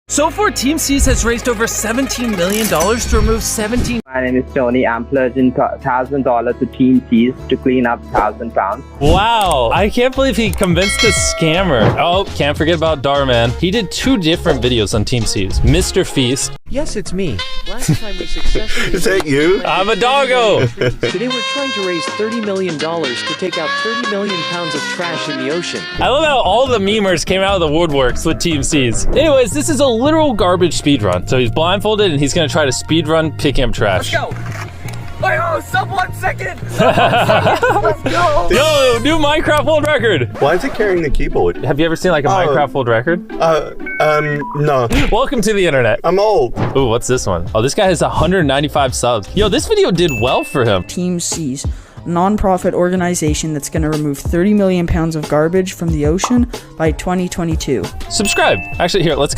So far, Team C's has raised over $17 million to remove 17. My name is Tony. I'm pledging $1,000 to Team C's to clean up 1,000 pounds. Wow, I can't believe he convinced a scammer. Oh, can't forget about Darman. He did 2 different videos on Team C's. Mr. Feast. Yes, it's me. Last time we successfully... Is that you? I'm a doggo. Today we're trying to raise $30 million to take out 30 million pounds of trash in the ocean. I love how all the memers came out of the woodworks with Team C's. Anyways, this is a literal garbage speedrun. So he's blindfolded and he's gonna try to speedrun picking up trash. Let's go. Oh, sub 1 second. Let's go. Yo, new Minecraft world record. Why is he carrying the keyboard? Have you ever seen like a Minecraft world record? No. Welcome to the internet. I'm old. Ooh, what's this one? Oh, this guy has 195 subs. Yo, this video did well for him. Team C's, non-profit organization that's going to remove 30 million pounds of garbage from the ocean by 2022. Subscribe. Actually, here, let's